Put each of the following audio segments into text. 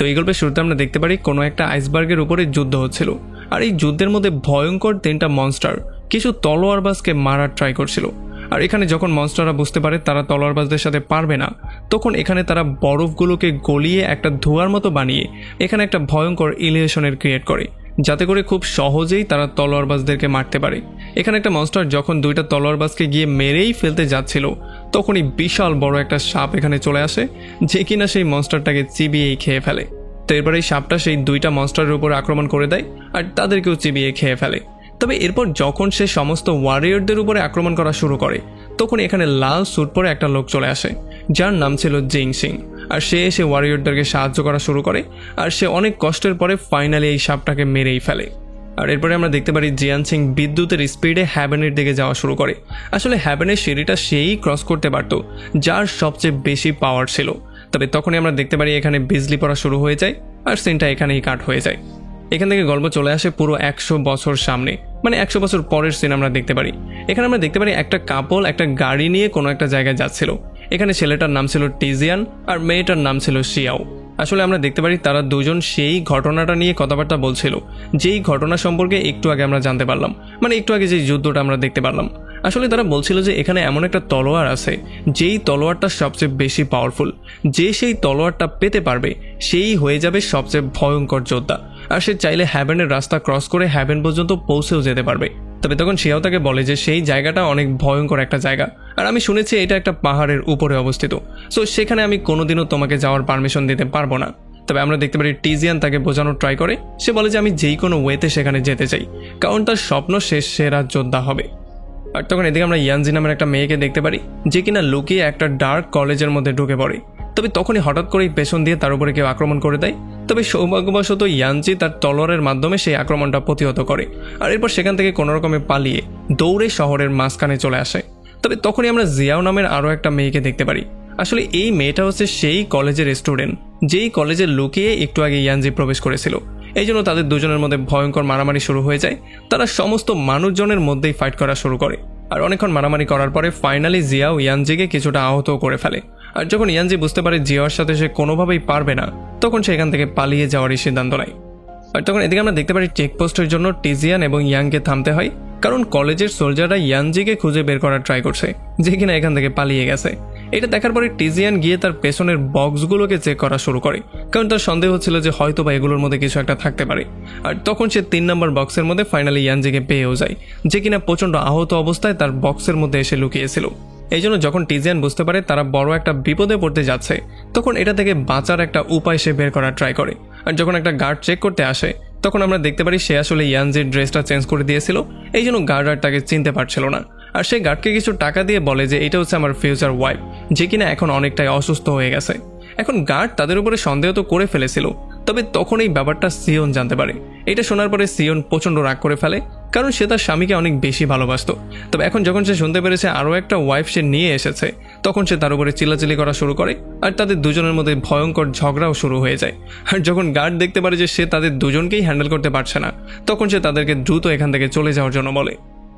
তো এই গল্পের শুরুতে আমরা দেখতে পারি কোনো একটা আইসবার্গের উপরে যুদ্ধ হচ্ছিল, আর এই যুদ্ধের মধ্যে ভয়ঙ্কর 3টা মনস্টার কিছু তলোয়ারবাজকে মারার ট্রাই করছিল। আর এখানে যখন মনস্টাররা বুঝতে পারে তারা তলোয়ারবাজদের সাথে পারবে না, তখন এখানে তারা বরফগুলোকে গলিয়ে একটা ধোঁয়ার মতো বানিয়ে এখানে একটা ভয়ঙ্কর ইলিউশনের ক্রিয়েট করে, যাতে করে খুব সহজেই তারা তলোয়ারবাজদেরকে মারতে পারে। এখানে একটা মনস্টার যখন 2টা তলোয়ারবাজকে গিয়ে মেরেই ফেলতে যাচ্ছিল, তখনই বিশাল বড় একটা সাপ এখানে চলে আসে, যে কিনা সেই মনস্টারটাকে চিবিয়েই খেয়ে ফেলে। তো এরপর এই সাপটা সেই 2টা মনস্টারের উপর আক্রমণ করে দেয় আর তাদেরকেও চিবিয়ে খেয়ে ফেলে। তবে এরপর যখন সে সমস্ত ওয়ারিয়রদের উপরে আক্রমণ করা শুরু করে, তখন এখানে লাল স্যুট পরে একটা লোক চলে আসে, যার নাম ছিল জিং সিং। আর সে এসে ওয়ারিয়রদেরকে সাহায্য করা শুরু করে, আর সে অনেক কষ্টের পরে ফাইনালি এই সাপটাকে মেরেই ফেলে। আর এরপরে আমরা দেখতে পারি জিয়ান সিং বিদ্যুতের স্পিডে হ্যাভেনের দিকে যাওয়া শুরু করে। আসলে হ্যাভেনের সিঁড়িটা সেই ক্রস করতে পারত যার সবচেয়ে বেশি পাওয়ার ছিল। তবে তখনই আমরা দেখতে পারি এখানে বিজলি পড়া শুরু হয়ে যায়, আর সিনটা এখানেই কাট হয়ে যায়। এখান থেকে গল্প চলে আসে পুরো 100 বছর সামনে, মানে 100 বছর পরের সিন আমরা দেখতে পারি। এখানে আমরা দেখতে পারি একটা কাপল একটা গাড়ি নিয়ে কোনো একটা জায়গায় যাচ্ছিল। এখানে ছেলেটার নাম ছিল টিজিয়ান আর মেয়েটার নাম ছিল শিয়াও। আসলে আমরা দেখতে পারি তারা দুজন সেই ঘটনাটা নিয়ে কথাবার্তা বলছিল, যেই ঘটনা সম্পর্কে একটু আগে আমরা জানতে পারলাম, মানে একটু আগে যে যুদ্ধটা আমরা দেখতে পারলাম। আসলে তারা বলছিল যে এখানে এমন একটা তলোয়ার আছে, যেই তলোয়ারটা সবচেয়ে বেশি পাওয়ারফুল, যে সেই তলোয়ারটা পেতে পারবে সেই হয়ে যাবে সবচেয়ে ভয়ঙ্কর যোদ্ধা, আর সে চাইলে হ্যাভেনের রাস্তা ক্রস করে হ্যাভেন পর্যন্ত পৌঁছেও যেতে পারবে। তবে তখন শিয়াও তাকে বলে যে সেই জায়গাটা অনেক ভয়ঙ্কর একটা জায়গা, আর আমি শুনেছি এটা একটা পাহাড়ের উপরে অবস্থিত, সো সেখানে আমি কোনোদিনও তোমাকে যাওয়ার পারমিশন দিতে পারবো না। তবে আমরা দেখতে পারি টিজিয়ান তাকে বোঝানোর ট্রাই করে, সে বলে যে আমি যেই কোনো ওয়েতে সেখানে যেতে চাই, কারণ তার স্বপ্ন সে সেরা যোদ্ধা হবে। আর তখন এদিকে আমরা ইয়ানজি নামের একটা মেয়েকে দেখতে পারি, যে কিনা লুকিয়ে একটা ডার্ক কলেজের মধ্যে ঢুকে পড়ে। তবে তখনই হঠাৎ করেই পেছন দিয়ে তার উপরে কেউ আক্রমণ করে দেয়। তবে সৌভাগ্যবশত ইয়ানজি তার তলোয়ারের মাধ্যমে সেই আক্রমণটা প্রতিহত করে, আর এরপর সেখান থেকে কোনো রকমে পালিয়ে দৌড়ে শহরের মাঝখানে চলে আসে। তবে তখনই আমরা জিয়াও নামের আরও একটা মেয়েকে দেখতে পারি। আসলে এই মেয়েটা হচ্ছে সেই কলেজের স্টুডেন্ট, যেই কলেজে লুকিয়ে একটু আগে ইয়ানজি প্রবেশ করেছিল। এই জন্য তাদের দুজনের মধ্যে ভয়ঙ্কর মারামারি শুরু হয়ে যায়। তারা সমস্ত মানুষজনের মধ্যেই ফাইট করা শুরু করে, আর অনেকক্ষণ মারামারি করার পরে ফাইনালি জিয়াও ইয়ানজিকে কিছুটা আহতও করে ফেলে। আর যখন ইয়ানজি বুঝতে পারে জিয়াওর সাথে সে কোনোভাবেই পারবে না, তখন সে এখান থেকে পালিয়ে যাওয়ারই সিদ্ধান্ত নেয়। আর তখন এদিকে আমরা দেখতে পারি চেকপোস্টের জন্য টিজিয়ান এবং ইয়াংকে থামতে হয়, কারণ কলেজের সোলজাররা ইয়ানজিকে খুঁজে বের করার ট্রাই করছে, যে কিনা এখান থেকে পালিয়ে গেছে। এটা দেখার পরে টিজিয়ান গিয়ে তার পেছনের বক্সগুলোকে চেক করা শুরু করে, কারণ তার সন্দেহ হচ্ছিল যে হয়তো বা এগুলোর মধ্যে কিছু একটা থাকতে পারে। আর তখন সে 3 নম্বর বক্সের মধ্যে ফাইনালি ইয়ানজিকে পেয়েও যায়, যে কিনা প্রচণ্ড আহত অবস্থায় তার বক্সের মধ্যে এসে লুকিয়েছিল। এই জন্য যখন টিজিয়ান বুঝতে পারে তারা বড় একটা বিপদে পড়তে যাচ্ছে, তখন এটা থেকে বাঁচার একটা উপায় সে বের করার ট্রাই করে। আর যখন একটা গার্ড চেক করতে আসে, তখন আমরা দেখতে পারি সে আসলে ইয়ানজির ড্রেসটা চেঞ্জ করে দিয়েছিল, এই জন্য গার্ড আর তাকে চিনতে পারছিল না। আর সেই গার্ডকে কিছু টাকা দিয়ে বলে যে এটা হচ্ছে আমার ফিউচার ওয়াইফ, যে কিনা এখন অনেকটাই অসুস্থ হয়ে গেছে। এখন গার্ড তাদের উপরে সন্দেহ তো করে ফেলেছিল, তবে তখন এই ব্যাপারটা সিওন জানতে পারে। এটা শোনার পরে সিওন প্রচণ্ড রাগ করে ফেলে, কারণ সে তার স্বামীকে অনেক বেশি ভালোবাসত। তবে এখন যখন সে শুনতে পেরেছে আরও একটা ওয়াইফ সে নিয়ে এসেছে, তখন সে তার উপরে চিল্লাচিল্লি করা শুরু করে, আর তাদের দুজনের মধ্যে ভয়ঙ্কর ঝগড়াও শুরু হয়ে যায়। আর যখন গার্ড দেখতে পারে যে সে তাদের দুজনকেই হ্যান্ডেল করতে পারছে না, তখন সে তাদেরকে দ্রুত এখান থেকে চলে যাওয়ার জন্য বলে।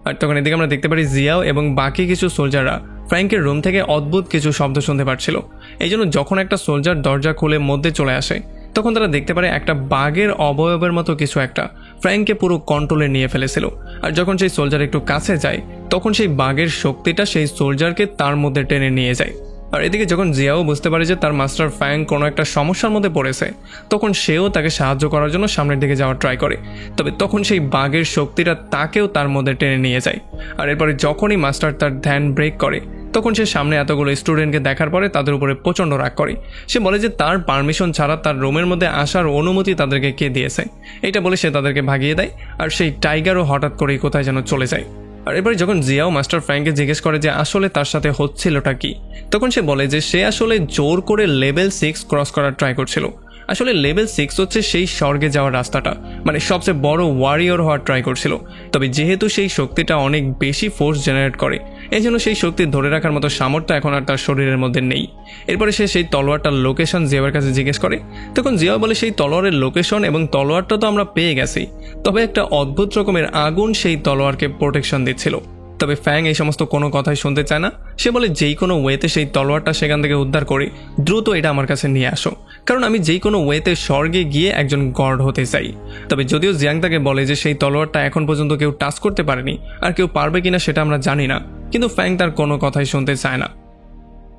আর তখন এদিকে আমরা দেখতে পারি জিয়াও এবং বাকি কিছু সোলজাররা ফ্র্যাঙ্কের রুম থেকে অদ্ভুত কিছু শব্দ শুনতে পারছিল। এই জন্য যখন একটা সোলজার দরজা খুলে মধ্যে চলে আসে, তখন তারা দেখতে পারে একটা বাঘের অবয়বের মতো কিছু একটা ফ্র্যাঙ্ককে পুরো কন্ট্রোলে নিয়ে ফেলেছিল। আর যখন সেই সোলজার একটু কাছে যায়, তখন সেই বাঘের শক্তিটা সেই সোলজারকে তার মধ্যে টেনে নিয়ে যায়। আর এদিকে যখন জিয়াও বুঝতে পারে যে তার মাস্টার ফ্র্যাঙ্ক কোনো একটা সমস্যার মধ্যে পড়েছে, তখন সেও তাকে সাহায্য করার জন্য সামনের দিকে যাওয়ার ট্রাই করে। তবে তখন সেই বাঘের শক্তিটা তাকেও তার মধ্যে টেনে নিয়ে যায়। আর এরপরে যখনই মাস্টার তার ধ্যান ব্রেক করে, তখন সে সামনে এতগুলো স্টুডেন্টকে দেখার পরে তাদের উপরে প্রচণ্ড রাগ করে। সে বলে যে তার পারমিশন ছাড়া তার রুমের মধ্যে আসার অনুমতি তাদেরকে কে দিয়েছে। এটা বলে সে তাদেরকে ভাগিয়ে দেয়, আর সেই টাইগারও হঠাৎ করেই কোথায় যেন চলে যায়। আর এরপরে যখন জিয়াও মাস্টার ফ্র্যাঙ্ককে জিজ্ঞেস করে যে আসলে তার সাথে হচ্ছিলটা কি, তখন সে বলে যে সে আসলে জোর করে লেভেল 6 ক্রস করার ট্রাই করছিল। আসলে লেভেল 6 হচ্ছে সেই স্বর্গে যাওয়ার রাস্তাটা, মানে সবচেয়ে বড় ওয়ারিয়র হওয়ার ট্রাই করছিল। তবে যেহেতু সেই শক্তিটা অনেক বেশি ফোর্স জেনারেট করে, এই জন্য সেই শক্তি ধরে রাখার মতো সামর্থ্য এখন আর তার শরীরের মধ্যে নেই। এরপরে সে সেই তলোয়ারটার লোকেশন জিয়াওয়ের কাছে জিজ্ঞেস করে। তখন জিয়াও বলে সেই তলোয়ারের লোকেশন এবং তলোয়ারটা তো আমরা পেয়ে গেছি, তবে একটা অদ্ভুত রকমের আগুন সেই তলোয়ারকে প্রোটেকশন দিচ্ছিল। তবে ফ্যাং এই সমস্ত কোনো কথাই শুনতে চায় না। সে বলে যেই কোনো ওয়েতে সেই তলোয়ারটা সেখান থেকে উদ্ধার করে দ্রুত এটা আমার কাছে নিয়ে আসো, কারণ আমি যেই কোনো ওয়েতে স্বর্গে গিয়ে একজন গড হতে চাই। তবে যদিও জিয়াং তাকে বলে যে সেই তলোয়ারটা এখন পর্যন্ত কেউ টাচ করতে পারেনি, আর কেউ পারবে কিনা সেটা আমরা জানি না, কিন্তু ফ্যাং তার কোনো কথাই শুনতে চায় না।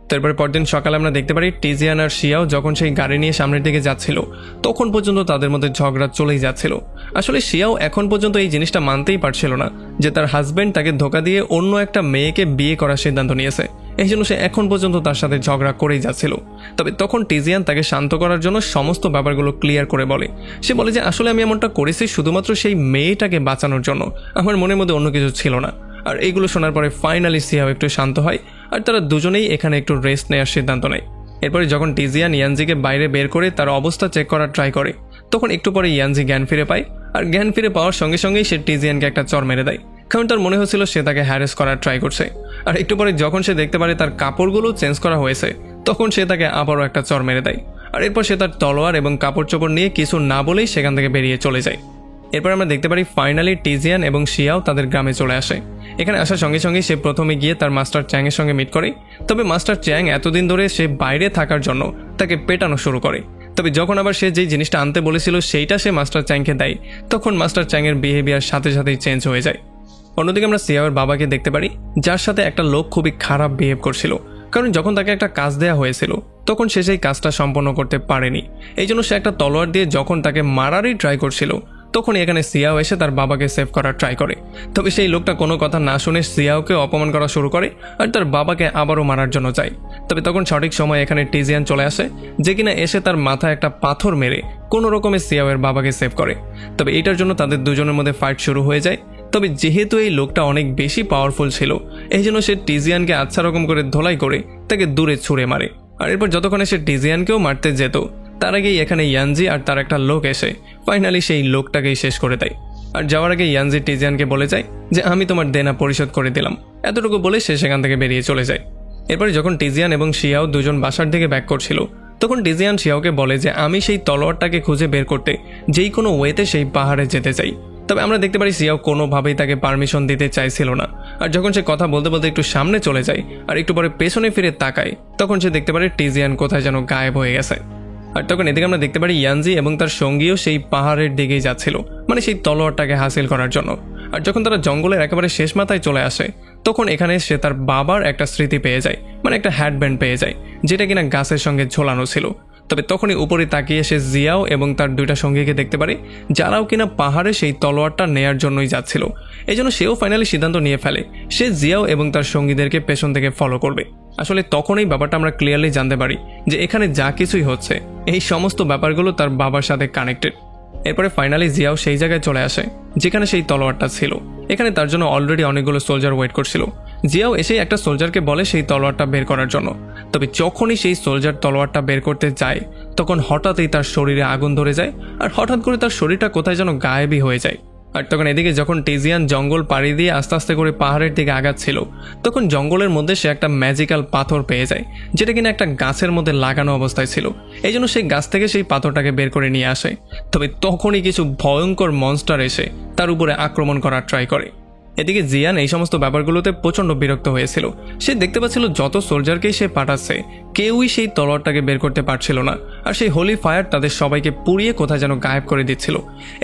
তারপরে পরদিন সকালে আমরা দেখতে পারি টিজিয়ান আর শিয়াও যখন সেই গাড়ি নিয়ে সামনের দিকে যাচ্ছিল তখন পর্যন্ত তাদের মধ্যে ঝগড়া চলেই যাচ্ছিল। আসলে শিয়াও এখন পর্যন্ত এই জিনিসটা মানতেই পারছিল না যে তার হাজব্যান্ড তাকে ধোকা দিয়ে অন্য একটা মেয়েকে বিয়ে করার সিদ্ধান্ত নিয়েছে, এই জন্য সে এখন পর্যন্ত তার সাথে ঝগড়া করেই যাচ্ছিল। তবে তখন টিজিয়ান তাকে শান্ত করার জন্য সমস্ত ব্যাপারগুলো ক্লিয়ার করে বলে। সে বলে যে আসলে আমি এমনটা করেছি শুধুমাত্র সেই মেয়েটাকে বাঁচানোর জন্য, আমার মনের মধ্যে অন্য কিছু ছিল না। আর এইগুলো শোনার পরে ফাইনালি শিয়াও একটু শান্ত হয় আর তারা দুজনেই এখানে একটু রেস্ট নেওয়ার সিদ্ধান্ত নেয়। এরপরে যখন টিজিয়ান ইয়ানজিকে বাইরে বের করে তার অবস্থা চেক করার ট্রাই করে তখন একটু পরে ইয়ানজি জ্ঞান ফিরে পায়, আর জ্ঞান ফিরে পাওয়ার সঙ্গে সঙ্গেই সে টিজিয়ানকে একটা চর মেরে দেয়, কারণ তার মনে হচ্ছিল সে তাকে হ্যারেস করার ট্রাই করছে। আর একটু পরে যখন সে দেখতে পারে তার কাপড়গুলো চেঞ্জ করা হয়েছে তখন সে তাকে আবারও একটা চর মেরে দেয়। আর এরপর সে তার তলোয়ার এবং কাপড় চোপড় নিয়ে কিছু না বলেই সেখান থেকে বেরিয়ে চলে যায়। এরপর আমরা দেখতে পারি ফাইনালি টিজিয়ান এবং শিয়াও তাদের গ্রামে চলে আসে। এখানে আসার সঙ্গে সঙ্গে সে প্রথমে গিয়ে তার মাস্টার চ্যাং এর সঙ্গে মিট করে। তবে মাস্টার চ্যাং এতদিন ধরে সে বাইরে থাকার জন্য তাকে পেটানো শুরু করে। তবে যখন আবার সে যেই জিনিসটা আনতে বলেছিল সেইটা সে মাস্টার চ্যাংকে দেয় তখন মাস্টার চ্যাং এর বিহেভিয়ার সাথে সাথেই চেঞ্জ হয়ে যায়। অন্যদিকে আমরা শিয়াওয়ের বাবাকে দেখতে পারি যার সাথে একটা লোক খুবই খারাপ বিহেভ করছিল, কারণ যখন তাকে একটা কাজ দেওয়া হয়েছিল তখন সে সেই কাজটা সম্পন্ন করতে পারেনি, এই জন্য সে একটা তলোয়ার দিয়ে যখন তাকে মারারই ট্রাই করছিল তখন এখানে সিয়াও এসে তার বাবাকে সেভ করার ট্রাই করে। তবে সেই লোকটা কোনো কথা না শুনে সিয়াওকে অপমান করা শুরু করে আর তার বাবাকে আবারও মারার জন্য চায়। তবে তখন সঠিক সময় এখানে টিজিয়ান চলে আসে, যে কিনা এসে তার মাথায় একটা পাথর মেরে কোনো রকমে সিয়াওয়ের বাবাকে সেভ করে। তবে এটার জন্য তাদের দুজনের মধ্যে ফাইট শুরু হয়ে যায়। তবে যেহেতু এই লোকটা অনেক বেশি পাওয়ারফুল ছিল এই জন্য সে টিজিয়ানকে আচ্ছা রকম করে ধোলাই করে তাকে দূরে ছুঁড়ে মারে। আর এরপর যতক্ষণে সে টিজিয়ানকেও মারতে যেত তার আগেই এখানে ইয়ানজি আর তার একটা লোক এসে ফাইনালি সেই লোকটাকেই শেষ করে দেয়। আর যাওয়ার আগে ইয়ানজি টিজিয়ানকে বলে যায় যে আমি তোমার দেনা পরিশোধ করে দিলাম, এতটুকু বলে সে সেখান থেকে বেরিয়ে চলে যায়। এরপরে যখন টিজিয়ান এবং শিয়াও দুজন বাসার দিকে ব্যাক করছিল তখন টিজিয়ান শিয়াওকে বলে যে আমি সেই তলোয়ারটাকে খুঁজে বের করতে যেই কোনো ওয়েতে সেই পাহাড়ে যেতে চাই। তবে আমরা দেখতে পারি শিয়াও কোনোভাবেই তাকে পারমিশন দিতে চাইছিল না। আর যখন সে কথা বলতে বলতে একটু সামনে চলে যায় আর একটু পরে পেছনে ফিরে তাকায় তখন সে দেখতে পারে টিজিয়ান কোথায় যেন গায়েব হয়ে গেছে। আর তখন এদিকে আমরা দেখতে পারি ইয়ানজি এবং তার সঙ্গীও সেই পাহাড়ের দিকেই যাচ্ছিল, মানে সেই তলোয়ারটাকে হাসিল করার জন্য। আর যখন তারা জঙ্গলের একেবারে শেষ মাথায় চলে আসে তখন এখানে সে তার বাবার একটা স্মৃতি পেয়ে যায়, মানে একটা হ্যাডব্যান্ড পেয়ে যায় যেটা কিনা গাছের সঙ্গে ঝোলানো ছিল। তবে তখনই উপরে তাকিয়ে সে জিয়াও এবং তার দুইটা সঙ্গীকে দেখতে পারে যারাও কিনা পাহাড়ে সেই তলোয়ারটা নেয়ার জন্যই যাচ্ছিল। এই জন্য সেও ফাইনালি সিদ্ধান্ত নিয়ে ফেলে সে জিয়াও এবং তার সঙ্গীদেরকে পেছন থেকে ফলো করবে। আসলে তখনই ব্যাপারটা আমরা ক্লিয়ারলি জানতে পারি যে এখানে যা কিছুই হচ্ছে এই সমস্ত ব্যাপারগুলো তার বাবার সাথে কানেক্টেড। এরপরে ফাইনালি জিয়াও সেই জায়গায় চলে আসে যেখানে সেই তলোয়ারটা ছিল। এখানে তার জন্য অলরেডি অনেকগুলো সোলজার ওয়েট করছিল। জিয়াও এসে একটা সোলজারকে বলে সেই তলোয়ারটা বের করার জন্য। তবে যখনই সেই সোলজার তলোয়ারটা বের করতে যায় তখন হঠাৎই তার শরীরে আগুন ধরে যায় আর হঠাৎ করে তার শরীরটা কোথায় যেন গায়েবই হয়ে যায়। আর তখন এদিকে যখন টিজিয়ান জঙ্গল পাড়ি দিয়ে আস্তে আস্তে করে পাহাড়ের দিকে আগাচ্ছিল তখন জঙ্গলের মধ্যে সে একটা ম্যাজিক্যাল পাথর পেয়ে যায় যেটা কিনা একটা গাছের মধ্যে লাগানো অবস্থায় ছিল। এই জন্য সেই গাছ থেকে সেই পাথরটাকে বের করে নিয়ে আসে। তবে তখনই কিছু ভয়ঙ্কর মনস্টার এসে তার উপরে আক্রমণ করার ট্রাই করে। এদিকে জিয়ান এই সমস্ত ব্যাপারগুলোতে প্রচণ্ড বিরক্ত হয়েছিল। সে দেখতে পাচ্ছিল যত সোলজারকেই সে পাঠাচ্ছে কেউই সেই তলোয়ারটাকে বের করতে পারছিল না, আর সেই হোলি ফায়ার তাদের সবাইকে পুড়িয়ে কোথায় যেন গায়েব করে দিচ্ছিল।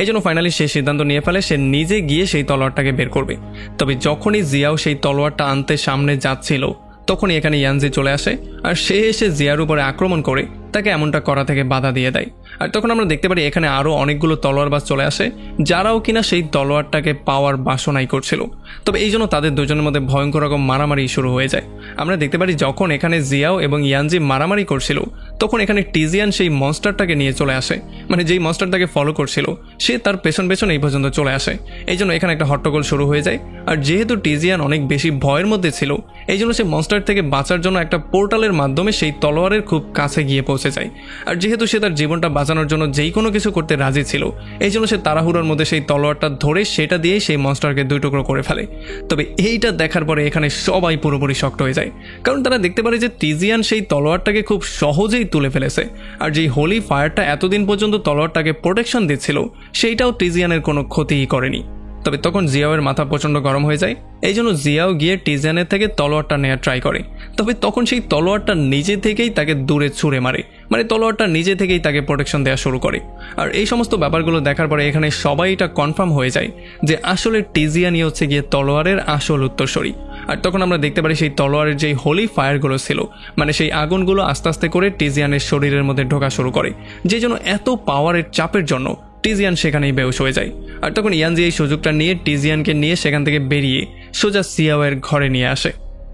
এই জন্য ফাইনালি সে সিদ্ধান্ত নিয়ে ফেলে সে নিজে গিয়ে সেই তলোয়ারটাকে বের করবে। তবে যখনই জিয়াও সেই তলোয়ারটা আনতে সামনে যাচ্ছিল তখনই এখানে ইয়ানজি চলে আসে আর সে এসে জিয়ার উপরে আক্রমণ করে তাকে এমনটা করা থেকে বাধা দিয়ে দেয়। আর তখন আমরা দেখতে পারি এখানে আরও অনেকগুলো তলোয়ারবাজ চলে আসে যারাও কিনা সেই তলোয়ারটাকে পাওয়ার বাসনাই করছিল। তবে এই জন্য তাদের দুজনের মধ্যে ভয়ঙ্কর রকম মারামারি শুরু হয়ে যায়। আমরা দেখতে পারি যখন এখানে জিয়াও এবং ইয়ানজি মারামারি করছিল তখন এখানে টিজিয়ান সেই মনস্টারটাকে নিয়ে চলে আসে, মানে যেই মনস্টারটাকে ফলো করছিল সে তার পেছন পেছন এই পর্যন্ত চলে আসে। এই জন্য এখানে একটা হট্টগোল শুরু হয়ে যায়। আর যেহেতু টিজিয়ান অনেক বেশি ভয়ের মধ্যে ছিল এই জন্য সে মনস্টার থেকে বাঁচার জন্য একটা পোর্টালের মাধ্যমে সেই তলোয়ারের খুব কাছে গিয়ে পৌঁছে যায়। আর যেহেতু সে তার জীবনটা বাঁচানোর জন্য যেই কোনো কিছু করতে রাজি ছিল এই জন্য সে তাড়াহুড়োর মধ্যে সেই তলোয়ারটা ধরে সেটা দিয়েই সেই মনস্টারকে দুই টুকরো করে ফেলে। তবে এইটা দেখার পরে এখানে সবাই পুরোপুরি শক্ট হয়ে যায়, কারণ তারা দেখতে পারে যে টিজিয়ান সেই তলোয়ারটাকে খুব সহজেই তুলে ফেলেছে। আর যেই হোলি ফায়ারটা এতদিন পর্যন্ত তলোয়ারটাকে প্রোটেকশন দিচ্ছিল সেইটাও টিজিয়ানের কোনো ক্ষতিই করেনি। তবে তখন জিয়াওয়ের মাথা প্রচণ্ড গরম হয়ে যায়। এই জন্য জিয়াও গিয়ে টিজিয়ানের থেকে তলোয়ারটা নেওয়ার ট্রাই করে। তবে তখন সেই তলোয়ারটা নিজে থেকেই তাকে দূরে ছুঁড়ে মারে, মানে তলোয়ারটা নিজে থেকেই তাকে প্রোটেকশন দেওয়া শুরু করে। আর এই সমস্ত ব্যাপারগুলো দেখার পরে এখানে সবাই এটা কনফার্ম হয়ে যায় যে আসলে টিজিয়ানই হচ্ছে গিয়ে তলোয়ারের আসল উত্তরসূরি। আর তখন আমরা দেখতে পারি সেই তলোয়ারের যেই হোলি ফায়ারগুলো ছিল, মানে সেই আগুনগুলো আস্তে আস্তে করে টিজিয়ানের শরীরের মধ্যে ঢোকা শুরু করে, যে জন্য এত পাওয়ারের চাপের জন্য টিজিয়ান সেখানেই বেহুশ হয়ে যায়। আর তখন ইয়ানজি এই সুযোগটা নিয়ে টিজিয়ানকে নিয়ে সেখান থেকে বেরিয়ে সোজা সিয়াওয়ের ঘরে নিয়ে আসে।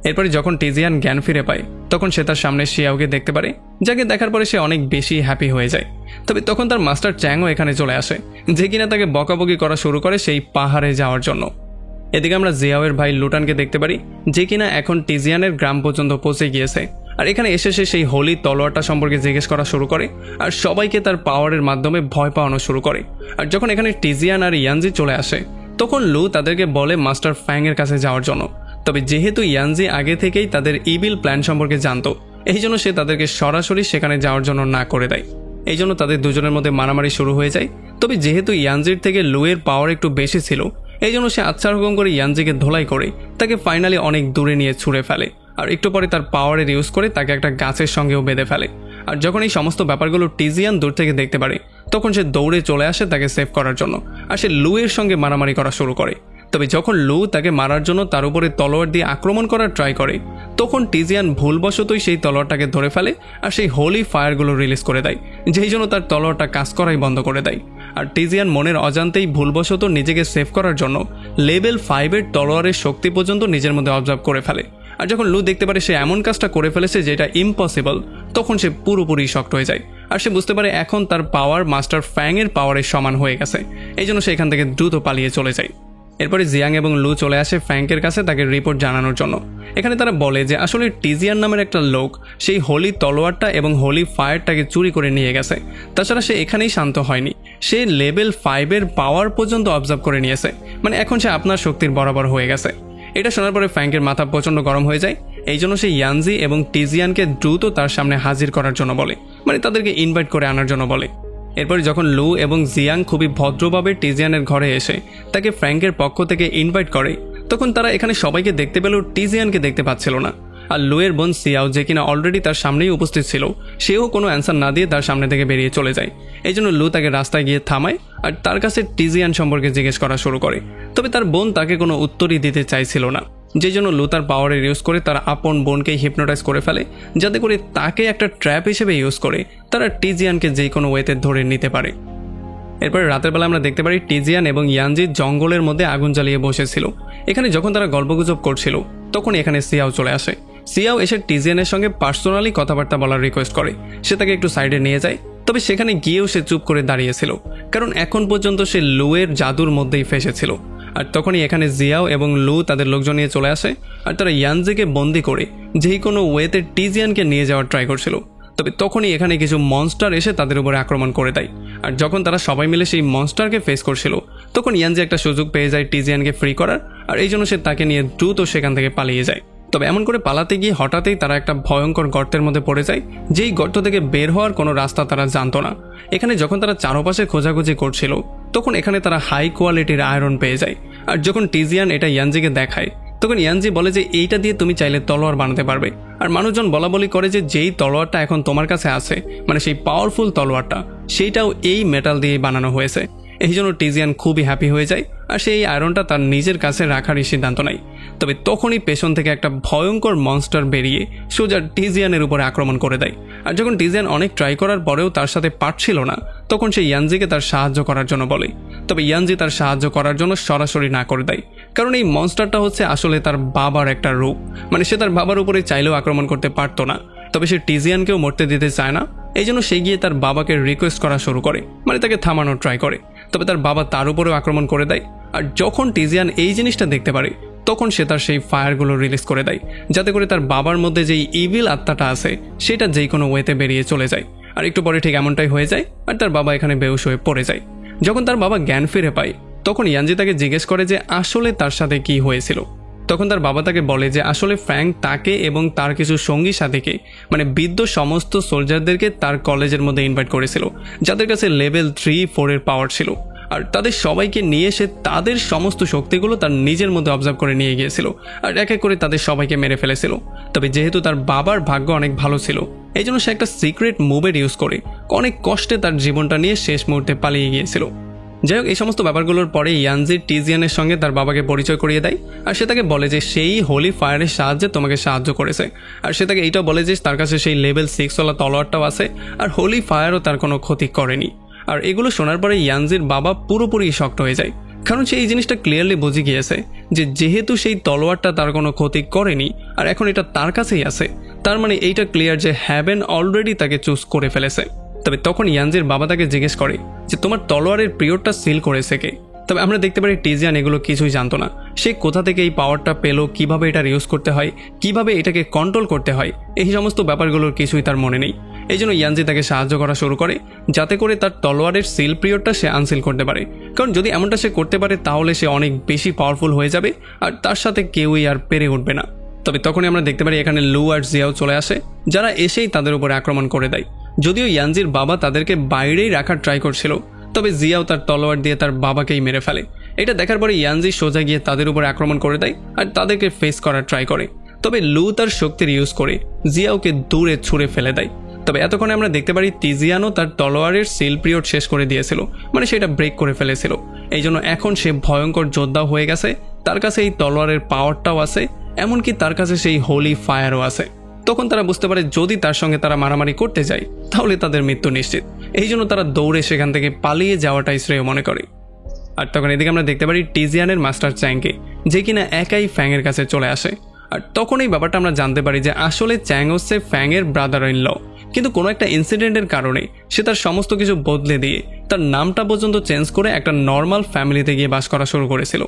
এরপরে যখন টিজিয়ান জ্ঞান ফিরে পায় তখন সে তার সামনে শিয়াওকে দেখতে পারে, যাকে দেখার পরে সে অনেক বেশি হ্যাপি হয়ে যায়। তবে তখন তার মাস্টার চ্যাংও এখানে চলে আসে, যে কিনা তাকে বকাবকি করা শুরু করে সেই পাহাড়ে যাওয়ার জন্য। এদিকে আমরা জিয়াওয়ের ভাই লুটানকে দেখতে পারি, যে কিনা এখন টিজিয়ানের গ্রাম পর্যন্ত পৌঁছে গিয়েছে। আর এখানে এসে সে সেই হোলি তলোয়ারটা সম্পর্কে জিজ্ঞেস করা শুরু করে আর সবাইকে তার পাওয়ারের মাধ্যমে ভয় পাওয়ানো শুরু করে। আর যখন এখানে টিজিয়ান আর ইয়ানজি চলে আসে তখন লু তাদেরকে বলে মাস্টার ফ্যাং এর কাছে যাওয়ার জন্য। তবে যেহেতু ইয়ানজি আগে থেকেই তাদের ইভিল প্ল্যান সম্পর্কে জানতো, এই জন্য সে তাদেরকে সরাসরি সেখানে যাওয়ার জন্য না করে দেয়। এই জন্য তাদের দুজনের মধ্যে মারামারি শুরু হয়ে যায়। তবে যেহেতু ইয়ানজির থেকে লুয়ের পাওয়ার একটু বেশি ছিল, এই জন্য সে আচ্ছা রকম করে ইয়ানজিকে ধোলাই করে তাকে ফাইনালি অনেক দূরে নিয়ে ছুঁড়ে ফেলে। আর একটু পরে তার পাওয়ারের ইউজ করে তাকে একটা গাছের সঙ্গেও বেঁধে ফেলে। আর যখন এই সমস্ত ব্যাপারগুলো টিজিয়ান দূর থেকে দেখতে পারে তখন সে দৌড়ে চলে আসে তাকে সেভ করার জন্য, আর সে লুয়ের সঙ্গে মারামারি করা শুরু করে। তবে যখন লু তাকে মারার জন্য তার উপরে তলোয়ার দিয়ে আক্রমণ করার ট্রাই করে তখন টিজিয়ান ভুলবশতই সেই তলোয়ারটাকে ধরে ফেলে আর সেই হোলি ফায়ারগুলো রিলিজ করে দেয়, যেই জন্য তার তলোয়ারটা কাজ করাই বন্ধ করে দেয়। আর টিজিয়ান মনের অজান্তেই ভুলবশত নিজেকে সেভ করার জন্য লেভেল 5-এর তলোয়ারের শক্তি পর্যন্ত নিজের মধ্যে অবজার্ভ করে ফেলে। আর যখন লু দেখতে পারে সে এমন কাজটা করে ফেলেছে যেটা ইম্পসিবল, তখন সে পুরোপুরি শক্ট হয়ে যায়। আর সে বুঝতে পারে এখন তার পাওয়ার মাস্টার ফ্যাং এর পাওয়ারের সমান হয়ে গেছে, এই জন্য সে এখান থেকে দ্রুত পালিয়ে চলে যায়। এরপরে জিয়াং এবং লু চলে আসে ফ্যাংকের কাছে তাকে রিপোর্ট জানানোর জন্য। এখানে তারা বলে যে আসলে টিজিয়ান নামের একটা লোক সেই হোলি তলোয়ারটা এবং হোলি ফায়ারটাকে চুরি করে নিয়ে গেছে। তাছাড়া সে এখানেই শান্ত হয়নি, সে লেভেল 5-এর পাওয়ার পর্যন্ত অবজার্ভ করে নিয়েছে, মানে এখন সে আপনার শক্তির বরাবর হয়ে গেছে। এটা শোনার পরে ফ্যাংকের মাথা প্রচণ্ড গরম হয়ে যায়। এই জন্য সে ইয়ানজি এবং টিজিয়ানকে দ্রুত তার সামনে হাজির করার জন্য বলে, মানে তাদেরকে ইনভাইট করে আনার জন্য বলে। এরপর যখন লু এবং জিয়াং খুবই ভদ্রভাবে টিজিয়ানের ঘরে এসে তাকে ফ্র্যাঙ্কের পক্ষ থেকে ইনভাইট করে তখন তারা এখানে সবাইকে দেখতে পেলেও টিজিয়ানকে দেখতে পাচ্ছিল না। আর লুয়ের বোন সিয়াও, যে কিনা অলরেডি তার সামনেই উপস্থিত ছিল, সেও কোনো অ্যান্সার না দিয়ে তার সামনে থেকে বেরিয়ে চলে যায়। এই জন্য লু তাকে রাস্তায় গিয়ে থামায় আর তার কাছে টিজিয়ান সম্পর্কে জিজ্ঞেস করা শুরু করে। তবে তার বোন তাকে কোনো উত্তরই দিতে চাইছিল না, যে জন্য লু তার পাওয়ারের ইউজ করে তার আপন বোনকে হিপনোটাইজ করে ফেলে, যাতে করে তাকে একটা ট্র্যাপ হিসেবে ইউজ করে তারা টিজিয়ানকে যে কোনো ওয়েতে ধরে নিতে পারে। এরপরে রাতের বেলা আমরা দেখতে পারি টিজিয়ান এবং ইয়ানজি জঙ্গলের মধ্যে আগুন জ্বালিয়ে বসেছিল। এখানে যখন তারা গল্পগুজব করছিল তখন এখানে সিয়াও চলে আসে। সিয়াও এসে টিজিয়ানের সঙ্গে পার্সোনালি কথাবার্তা বলার রিকোয়েস্ট করে, সে তাকে একটু সাইডে নিয়ে যায়। তবে সেখানে গিয়েও সে চুপ করে দাঁড়িয়েছিল, কারণ এখন পর্যন্ত সে লুয়ের জাদুর মধ্যেই ফেসেছিল। আর তখনই এখানে জিয়াও এবং লু তাদের লোকজন নিয়ে চলে আসে আর তারা ইয়ানজিকে বন্দি করে যেই কোনো ওয়েতে টিজিয়ানকে নিয়ে যাওয়ার ট্রাই করছিল। তবে তখনই এখানে কিছু মনস্টার এসে তাদের উপরে আক্রমণ করে দেয়। আর যখন তারা সবাই মিলে সেই মনস্টারকে ফেস করছিল তখন ইয়ানজি একটা সুযোগ পেয়ে যায় টিজিয়ানকে ফ্রি করার, আর এই জন্য সে তাকে নিয়ে দ্রুত সেখান থেকে পালিয়ে যায়। তবে এমন করে পালাতে গিয়ে হঠাৎই তারা একটা ভয়ঙ্কর গর্তের মধ্যে পড়ে যায়, যেই গর্ত থেকে বের হওয়ার কোনো রাস্তা তারা জানতো না। এখানে যখন তারা চারপাশে খোঁজাখুঁজি করছিল তখন এখানে তারা হাই কোয়ালিটির আয়রন পেয়ে যায়। আর যখন টিজিয়ান এটা ইয়ানজিকে দেখায় তখন ইয়ানজি বলে যে এইটা দিয়ে তুমি চাইলে তলোয়ার বানাতে পারবে। আর মানুষজন বলা বলি করে যে যেই তলোয়ারটা এখন তোমার কাছে আছে, মানে সেই পাওয়ারফুল তলোয়ারটা, সেইটাও এই মেটাল দিয়ে বানানো হয়েছে। এই জন্য টিজিয়ান খুবই হ্যাপি হয়ে যায় আর সেই আয়রনটা তার নিজের কাছে রাখারই সিদ্ধান্ত নেয়। তবে তখনই পেছন থেকে একটা ভয়ঙ্কর মনস্টার বেরিয়ে সোজা টিজিয়ানের উপরে আক্রমণ করে দেয়। আর যখন টিজিয়ান অনেক ট্রাই করার পরেও তার সাথে পারছিল না তখন সে ইয়ানজিকে তার সাহায্য করার জন্য বলে। তবে ইয়ানজি তার সাহায্য করার জন্য সরাসরি না করে দেয়, কারণ এই মনস্টারটা হচ্ছে আসলে তার বাবার একটা রূপ, মানে সে তার বাবার উপরে চাইলেও আক্রমণ করতে পারতো না। তবে সে টিজিয়ানকেও মরতে দিতে চায় না, এই জন্য সে গিয়ে তার বাবাকে রিকোয়েস্ট করা শুরু করে, মানে তাকে থামানোর ট্রাই করে। তবে তার বাবা তার উপরেও আক্রমণ করে দেয়। আর যখন টিজিয়ান এই জিনিসটা দেখতে পারে তখন সে তার সেই ফায়ারগুলো রিলিজ করে দেয়, যাতে করে তার বাবার মধ্যে যেই ইভিল আত্মাটা আছে সেটা যেই কোনো ওয়েতে বেরিয়ে চলে যায়। আর একটু পরে ঠিক এমনটাই হয়ে যায় আর তার বাবা এখানে বেহুশ হয়ে পড়ে যায়। যখন তার বাবা জ্ঞান ফিরে পায় তখন ইয়ানজি তাকে জিজ্ঞেস করে যে আসলে তার সাথে কি হয়েছিল। তখন তার বাবা তাকে বলে যে আসলে ফ্র্যাঙ্ক তাকে এবং তার কিছু সঙ্গী সাথীকে, মানে বৃদ্ধ সমস্ত সোলজারদেরকে তার কলেজের মধ্যে ইনভাইট করেছিল, যাদের কাছে লেভেল 3-4 এর পাওয়ার ছিল। আর তাদের সবাইকে নিয়ে সে তাদের সমস্ত শক্তিগুলো তার নিজের মধ্যে অবজার্ভ করে নিয়ে গিয়েছিল আর এক এক করে তাদের সবাইকে মেরে ফেলেছিল। তবে যেহেতু তার বাবার ভাগ্য অনেক ভালো ছিল, এই জন্য সে একটা সিক্রেট মুভের ইউজ করে অনেক কষ্টে তার জীবনটা নিয়ে শেষ মুহূর্তে পালিয়ে গিয়েছিল। যাই হোক, এই সমস্ত ব্যাপারগুলোর পরে ইয়ানজি টিজিয়ানের সঙ্গে তার বাবাকে পরিচয় করিয়ে দেয় আর সে তাকে বলে যে সেই হোলি ফায়ারের সাহায্যে তোমাকে সাহায্য করেছে। আর সে তাকে এইটাও বলে যে তার কাছে সেই লেভেল 6 ওয়ালা তলোয়ারটাও আছে আর হোলি ফায়ারও তার কোনো ক্ষতি করেনি। আর এগুলো শোনার পরে ইয়ানজির বাবা পুরোপুরি শক্ট হয়ে যায়, কারণ সে এই জিনিসটা ক্লিয়ারলি বুঝে গিয়েছে যে যেহেতু সেই তলোয়ারটা তার কোনো ক্ষতি করেনি আর এখন এটা তার কাছেই আছে, তার মানে এইটা ক্লিয়ার যে হ্যাভেন অলরেডি তাকে চুজ করে ফেলেছে। তবে তখন ইয়ানজির বাবা তাকে জিজ্ঞেস করে যে তোমার তলোয়ারের পিরিয়ডটা সিল করেছে কে। তবে আমরা দেখতে পারি টিজিয়ান এগুলো কিছুই জানতো না। সে কোথা থেকে এই পাওয়ারটা পেলো, কিভাবে এটার ইউজ করতে হয়, কিভাবে এটাকে কন্ট্রোল করতে হয়, এই সমস্ত ব্যাপারগুলোর কিছুই তার মনে নেই। এই জন্য ইয়ানজি তাকে সাহায্য করা শুরু করে যাতে করে তার তলোয়ারের সিল পিরিয়ডটা সে আনসিল করতে পারে, কারণ যদি এমনটা সে করতে পারে তাহলে সে অনেক বেশি পাওয়ারফুল হয়ে যাবে আর তার সাথে কেউই আর পেরে উঠবে না। তবে তখনই আমরা দেখতে পারি এখানে লু আর জিয়াও চলে আসে, যারা এসেই তাদের উপরে আক্রমণ করে দেয়। যদিও ইয়ানজির বাবা তাদেরকে বাইরেই রাখার ট্রাই করছিল, তবে জিয়াও তার তলোয়ার দিয়ে তার বাবাকেই মেরে ফেলে। এটা দেখার পরে ইয়ানজি সোজা গিয়ে তাদের উপরে আক্রমণ করে দেয় আর তাদেরকে ফেস করার ট্রাই করে। তবে লু তার শক্তির ইউজ করে জিয়াওকে দূরে ছুঁড়ে ফেলে দেয়। তবে এতক্ষণে আমরা দেখতে পারি টিজিয়ানও তার তলোয়ারের সিল পিরিয়ড শেষ করে দিয়েছিল, মানে সেটা ব্রেক করে ফেলেছিল। এই জন্য এখন সে ভয়ঙ্কর যোদ্ধা হয়ে গেছে, তার কাছে এই তলোয়ারের পাওয়ারটাও আছে, এমনকি তার কাছে সেই হোলি ফায়ারও আছে। তখন তারা বুঝতে পারে যদি তার সঙ্গে তারা মারামারি করতে যায় তাহলে তাদের মৃত্যু নিশ্চিত। এই জন্য তারা দৌড়ে সেখান থেকে পালিয়ে যাওয়াটাই শ্রেয় মনে করে। আর তখন এদিকে আমরা দেখতে পারি টিজিয়ানের মাস্টার চ্যাংকে, যে কিনা একাই ফ্যাংয়ের কাছে চলে আসে। আর তখন এই ব্যাপারটা আমরা জানতে পারি যে আসলে চ্যাং হচ্ছে ফ্যাংয়ের ব্রাদার ইন ল, কিন্তু কোনো একটা ইনসিডেন্টের কারণে সে তার সমস্ত কিছু বদলে দিয়ে তার নামটা পর্যন্ত চেঞ্জ করে একটা নর্মাল ফ্যামিলিতে গিয়ে বাস করা শুরু করেছিল।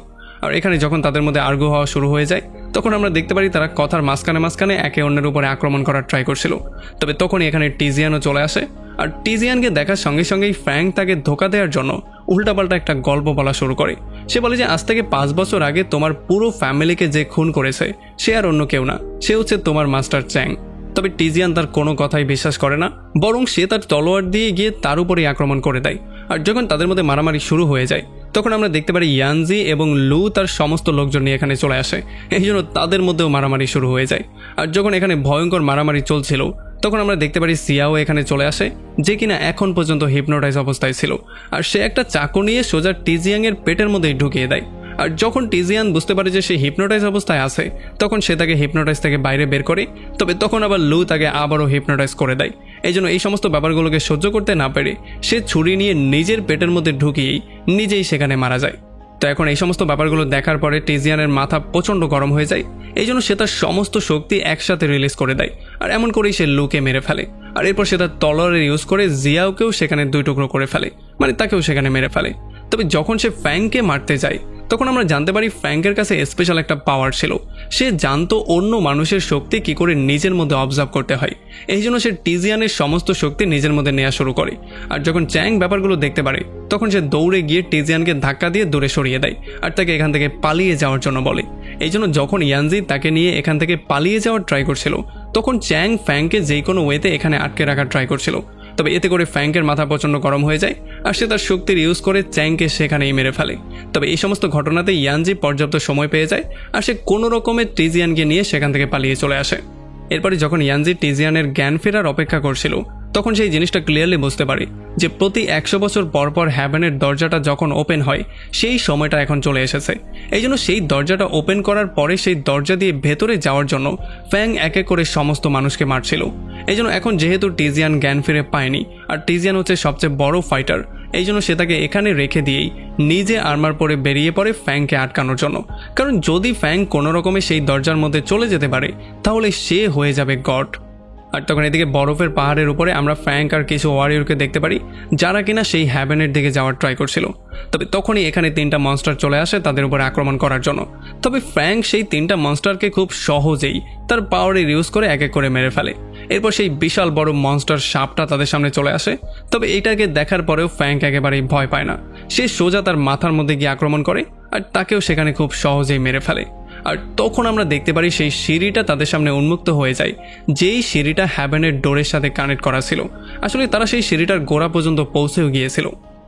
আর এখানে যখন তাদের মধ্যে আর্গু হওয়া শুরু হয়ে যায় তখন আমরা দেখতে পারি তারা কথার মাঝখানে একে অন্যের উপরে আক্রমণ করার ট্রাই করছিল। তবে তখনই এখানে টিজিয়ানও চলে আসে আর টিজিয়ানকে দেখার সঙ্গে সঙ্গেই ফ্যাং তাকে ধোকা দেওয়ার জন্য উল্টাপাল্টা একটা গল্প বলা শুরু করে। সে বলে যে আজ থেকে 5 বছর আগে তোমার পুরো ফ্যামিলিকে যে খুন করেছে সে আর অন্য কেউ না, সে হচ্ছে তোমার মাস্টার চ্যাং। তবে টিজিয়ান তার কোনো কথাই বিশ্বাস করে না, বরং সে তার তলোয়ার দিয়ে গিয়ে তার উপরেই আক্রমণ করে দেয়। আর যখন তাদের মধ্যে মারামারি শুরু হয়ে যায় তখন আমরা দেখতে পারি ইয়ানজি এবং লু তার সমস্ত লোকজন নিয়ে এখানে চলে আসে, এই জন্য তাদের মধ্যেও মারামারি শুরু হয়ে যায়। আর যখন এখানে ভয়ঙ্কর মারামারি চলছিল তখন আমরা দেখতে পারি সিয়াও এখানে চলে আসে, যে কিনা এখন পর্যন্ত হিপনোটাইজ অবস্থায় ছিল। আর সে একটা চাকু নিয়ে সোজা টিজিয়াংয়ের পেটের মধ্যেই ঢুকিয়ে দেয়। আর যখন টিজিয়ান বুঝতে পারে যে সে হিপনোটাইজ অবস্থায় আছে তখন সে তাকে হিপনোটাইজ থেকে বাইরে বের করে। তবে তখন আবার লু তাকে আবারও হিপনোটাইজ করে দেয়। এই জন্য এই সমস্ত ব্যাপারগুলোকে সহ্য করতে না পেরে সে ছুরি নিয়ে নিজের পেটের মধ্যে ঢুকিয়েই নিজেই সেখানে মারা যায়। তো এখন এই সমস্ত ব্যাপারগুলো দেখার পরে টিজিয়ানের মাথা প্রচণ্ড গরম হয়ে যায়, এই জন্য সে তার সমস্ত শক্তি একসাথে রিলিজ করে দেয় আর এমন করেই সে লুকে মেরে ফেলে। আর এরপর সে তার তলোয়ারের ইউজ করে জিয়াওকেও সেখানে 2 টুকরো করে ফেলে, মানে তাকেও সেখানে মেরে ফেলে। তবে যখন সে ফ্যাংকে মারতে যায় তখন আমরা জানতে পারি ফ্যাংকের কাছে স্পেশাল একটা পাওয়ার ছিল, সে জানতো অন্য মানুষের শক্তি কি করে নিজের মধ্যে অবজার্ভ করতে হয়। এই জন্য সে টিজিয়ানের সমস্ত শক্তি নিজের মধ্যে নেওয়া শুরু করে। আর যখন চ্যাং ব্যাপারগুলো দেখতে পারে তখন সে দৌড়ে গিয়ে টিজিয়ানকে ধাক্কা দিয়ে দূরে সরিয়ে দেয় আর তাকে এখান থেকে পালিয়ে যাওয়ার জন্য বলে। এই জন্য যখন ইয়ানজি তাকে নিয়ে এখান থেকে পালিয়ে যাওয়ার ট্রাই করছিল তখন চ্যাং ফ্যাংকে যে কোনো ওয়েতে এখানে আটকে রাখার ট্রাই করছিল। তবে এতে করে ফ্যাংকের মাথা প্রচণ্ড গরম হয়ে যায় আর সে তার শক্তির ইউজ করে চ্যাংকে সেখানেই মেরে ফেলে। তবে এই সমস্ত ঘটনাতে ইয়ানজি পর্যাপ্ত সময় পেয়ে যায় আর সে কোনো রকমের টিজিয়ানকে নিয়ে সেখান থেকে পালিয়ে চলে আসে। এরপরে যখন ইয়ানজি টিজিয়ানের জ্ঞান ফেরার অপেক্ষা করছিল তখন সেই জিনিসটা ক্লিয়ারলি বুঝতে পারে যে প্রতি 100 বছর পর পর হ্যাভেনের দরজাটা যখন ওপেন হয় সেই সময়টা এখন চলে এসেছে। এই জন্য সেই দরজাটা ওপেন করার পরে সেই দরজা দিয়ে ভেতরে যাওয়ার জন্য ফ্যাং এক এক করে সমস্ত মানুষকে মারছিল। এই জন্য এখন যেহেতু টিজিয়ান জ্ঞান ফিরে পায়নি আর টিজিয়ান হচ্ছে সবচেয়ে বড় ফাইটার, এই জন্য সে তাকে এখানে রেখে দিয়েই নিজে আর্মার পরে বেরিয়ে পড়ে ফ্যাংকে আটকানোর জন্য। কারণ যদি ফ্যাং কোনো রকমে সেই দরজার মধ্যে চলে যেতে পারে তাহলে সে হয়ে যাবে গড। আর তখন এদিকে বরফের পাহাড়ের উপরে আমরা ফ্যাংক আর কিছু ওয়ারিয়রকে দেখতে পারি যারা কিনা সেই হ্যাভেনের দিকে যাওয়ার ট্রাই করছিল। তবে তখনই এখানে 3টা মনস্টার চলে আসে তাদের উপরে আক্রমণ করার জন্য। তবে ফ্যাংক সেই 3টা মনস্টারকে খুব সহজেই তার পাওয়ারের ইউজ করে এক এক করে মেরে ফেলে। এরপর সেই বিশাল বড় মনস্টার সাপটা তাদের সামনে চলে আসে। তবে এইটাকে দেখার পরেও ফ্যাংক একেবারেই ভয় পায় না, সে সোজা তার মাথার মধ্যে গিয়ে আক্রমণ করে আর তাকেও সেখানে খুব সহজেই মেরে ফেলে। আর তখন আমরা দেখতে পারি সেই সিঁড়িটা তাদের সামনে উন্মুক্ত হয়ে যায়, যেই সিঁড়িটা হ্যাভেনের ডোরের সাথে কানেক্ট করা ছিল। আসলে তারা সেই সিঁড়িটার গোড়া পর্যন্ত পৌঁছেও গিয়েছিল।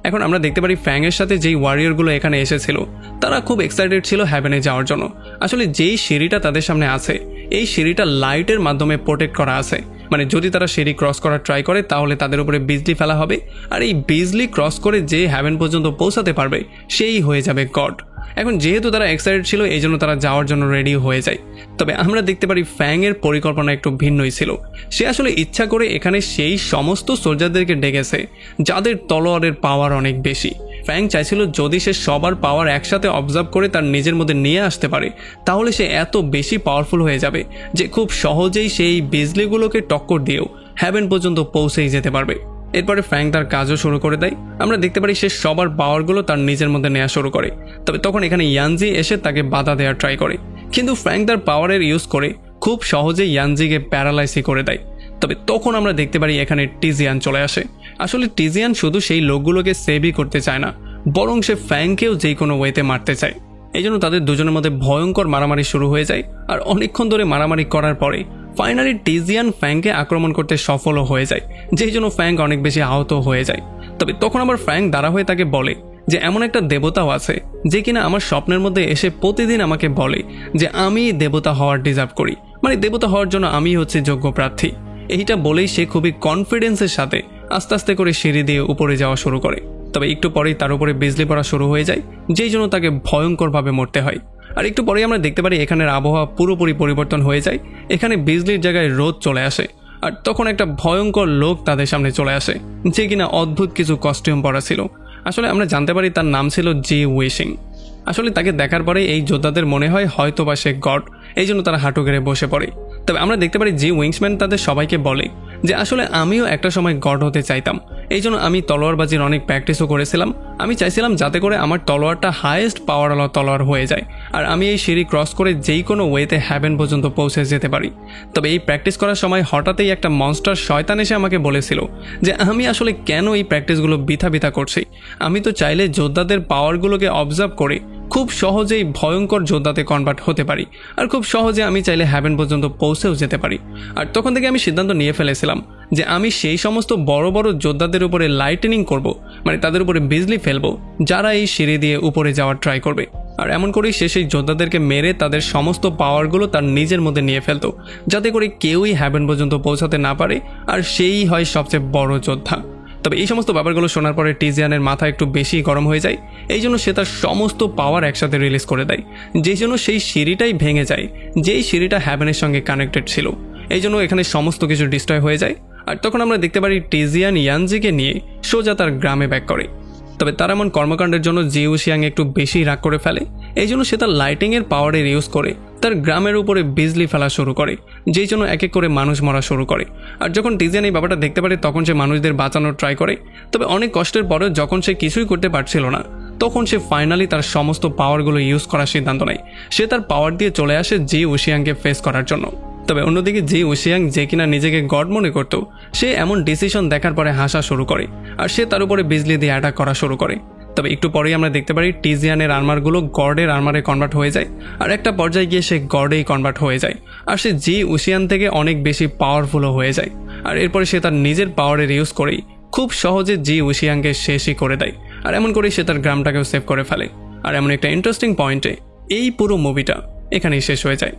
এখন আমরা দেখতে পারি ফ্যাংয়ের সাথে যেই ওয়ারিয়রগুলো এখানে এসেছিল তারা খুব এক্সাইটেড ছিল হ্যাভেনে যাওয়ার জন্য। আসলে যেই সিঁড়িটা তাদের সামনে আছে এই সিঁড়িটা লাইটের মাধ্যমে প্রোটেক্ট করা আছে, মানে যদি তারা সিঁড়ি ক্রস করার ট্রাই করে তাহলে তাদের উপরে বিজলি ফেলা হবে, আর এই বিজলি ক্রস করে যে হ্যাভেন পর্যন্ত পৌঁছাতে পারবে সেই হয়ে যাবে গড। এখন যেহেতু তারা এক্সাইটেড ছিল এই জন্য তারা যাওয়ার জন্য রেডি হয়ে যায়। তবে আমরা দেখতে পারি ফ্যাংয়ের পরিকল্পনা একটু ভিন্নই ছিল। সে আসলে ইচ্ছা করে এখানে সেই সমস্ত সোলজারদেরকে ডেকেছে যাদের তলোয়ারের পাওয়ার অনেক বেশি। ফ্যাং চাইছিল যদি সে সবার পাওয়ার একসাথে অবজার্ভ করে তার নিজের মধ্যে নিয়ে আসতে পারে তাহলে সে এত বেশি পাওয়ারফুল হয়ে যাবে যে খুব সহজেই সেই বিজলিগুলোকে টক্কর দিয়েও হ্যাভেন পর্যন্ত পৌঁছেই যেতে পারবে। এরপরে ফ্যাং তার কাজও শুরু করে দেয়। আমরা দেখতে পারি সে সবার পাওয়ারগুলো তার নিজের মধ্যে নেওয়া শুরু করে। তবে তখন এখানে ইয়ানজি এসে তাকে বাধা দেওয়ার ট্রাই করে, কিন্তু ফ্যাং তার পাওয়ারের ইউজ করে খুব সহজেই ইয়ানজিকে প্যারালাইসই করে দেয়। তবে তখন আমরা দেখতে পারি এখানে টিজিয়ান চলে আসে। আসলে টিজিয়ান শুধু সেই লোকগুলোকে সেভই করতে চায় না, বরং সে ফ্যাংকেও যে কোনো ওয়েতে মারতে চায়। এই জন্য তাদের দুজনের মধ্যে ভয়ঙ্কর মারামারি শুরু হয়ে যায়। আর অনেকক্ষণ ধরে মারামারি করার পরে ফাইনালি টিজিয়ান ফ্যাংকে আক্রমণ করতে সফলও হয়ে যায়, যেই জন্য ফ্যাং অনেক বেশি আহত হয়ে যায়। তবে তখন আবার ফ্যাং দাঁড়া হয়ে তাকে বলে যে এমন একটা দেবতাও আছে যে কিনা আমার স্বপ্নের মধ্যে এসে প্রতিদিন আমাকে বলে যে আমি দেবতা হওয়ার ডিজার্ভ করি, মানে দেবতা হওয়ার জন্য আমি হচ্ছে যোগ্য প্রার্থী। এইটা বলেই সে খুবই কনফিডেন্সের সাথে আস্তে আস্তে করে সিঁড়ি দিয়ে উপরে যাওয়া শুরু করে। তবে একটু পরেই তার উপরে বিজলি পড়া শুরু হয়ে যায়, যেই জন্য তাকে ভয়ঙ্করভাবে মরতে হয়। আর একটু পরেই আমরা দেখতে পারি এখানের আবহাওয়া পুরোপুরি পরিবর্তন হয়ে যায়। এখানে বিজলির জায়গায় রোদ চলে আসে, আর তখন একটা ভয়ঙ্কর লোক তাদের সামনে চলে আসে যে কিনা অদ্ভুত কিছু কস্টিউম পরা ছিল। আসলে আমরা জানতে পারি তার নাম ছিল জি উইশিং। আসলে তাকে দেখার পরে এই যোদ্ধাদের মনে হয় হয়তো বা সে গড, এই জন্য তারা হাঁটু গেড়ে বসে পড়ে। তবে আমরা দেখতে পারি জি উইংসম্যান তাদের সবাইকে বলে যে আসলে আমিও একটা সময় গড হতে চাইতাম, এই জন্য আমি তলোয়ারবাজির অনেক প্র্যাকটিসও করেছিলাম। আমি চাইছিলাম যাতে করে আমার তলোয়ারটা হাইয়েস্ট পাওয়ারওয়ালা তলোয়ার হয়ে যায়, আর আমি এই সিঁড়ি ক্রস করে যেই কোনো ওয়েতে হ্যাভেন পর্যন্ত পৌঁছে যেতে পারি। তবে এই প্র্যাকটিস করার সময় হঠাৎই একটা মনস্টার শয়তান এসে আমাকে বলেছিল যে আমি আসলে কেন এই প্র্যাকটিসগুলো বৃথা করছি। আমি তো চাইলে যোদ্ধাদের পাওয়ারগুলোকে অবজার্ভ করে খুব সহজেই ভয়ঙ্কর যোদ্ধাতে কনভার্ট হতে পারি, আর খুব সহজে আমি চাইলে হ্যাভেন পর্যন্ত পৌঁছেও যেতে পারি। আর তখন থেকে আমি সিদ্ধান্ত নিয়ে ফেলেছিলাম যে আমি সেই সমস্ত বড় বড় যোদ্ধাদের উপরে লাইটেনিং করব, মানে তাদের উপরে বিজলি ফেলবো যারা এই সিঁড়ি দিয়ে উপরে যাওয়ার ট্রাই করবে। আর এমন করেই সে সেই যোদ্ধাদেরকে মেরে তাদের সমস্ত পাওয়ারগুলো তার নিজের মধ্যে নিয়ে ফেলতো, যাতে করে কেউই হ্যাভেন পর্যন্ত পৌঁছাতে না পারে, আর সেই হয় সবচেয়ে বড় যোদ্ধা। তবে এই সমস্ত ব্যাপারগুলো শোনার পরে টিজিয়ানের মাথা একটু বেশি গরম হয়ে যায়। এই জন্য সে তার সমস্ত পাওয়ার একসাথে রিলিজ করে দেয়, যেই জন্য সেই সিঁড়িটাই ভেঙে যায় যেই সিঁড়িটা হ্যাভেনের সঙ্গে কানেক্টেড ছিল। এই জন্য এখানে সমস্ত কিছু ডিস্ট্রয় হয়ে যায়। আর তখন আমরা দেখতে পারি টিজিয়ান ইয়ানজিকে নিয়ে সোজা তার গ্রামে ব্যাক করে। তবে তার এমন কর্মকাণ্ডের জন্য জিউশিয়াং একটু বেশি রাগ করে ফেলে, এই জন্য সে তার লাইটিংয়ের পাওয়ারের ইউজ করে তার গ্রামের উপরে বিজলি ফেলা শুরু করে, যেই জন্য এক এক করে মানুষ মরা শুরু করে। আর যখন টিজিয়ান এই ব্যাপারটা দেখতে পারে তখন সে মানুষদের বাঁচানোর ট্রাই করে। তবে অনেক কষ্টের পরেও যখন সে কিছুই করতে পারছিল না তখন সে ফাইনালি তার সমস্ত পাওয়ারগুলো ইউজ করার সিদ্ধান্ত নেয়। সে তার পাওয়ার দিয়ে চলে আসে জি উশিয়াংকে ফেস করার জন্য। তবে অন্যদিকে জি উশিয়াং যে কিনা নিজেকে গড মনে করত, সে এমন ডিসিশন দেখার পরে হাসা শুরু করে, আর সে তার উপরে বিজলি দিয়ে অ্যাটাক করা শুরু করে। তবে একটু পরেই আমরা দেখতে পারি টিজিয়ানের আর্মারগুলো গডের আর্মারে কনভার্ট হয়ে যায়, আর একটা পর্যায়ে গিয়ে সে গডেই কনভার্ট হয়ে যায়, আর সে জি উশিয়ান থেকে অনেক বেশি পাওয়ারফুলও হয়ে যায়। আর এরপরে সে তার নিজের পাওয়ারের ইউজ করেই খুব সহজে জি উশিয়াংকে শেষই করে দেয়, আর এমন করেই সে তার গ্রামটাকেও সেভ করে ফেলে। আর এমন একটা ইন্টারেস্টিং পয়েন্টে এই পুরো মুভিটা এখানেই শেষ হয়ে যায়।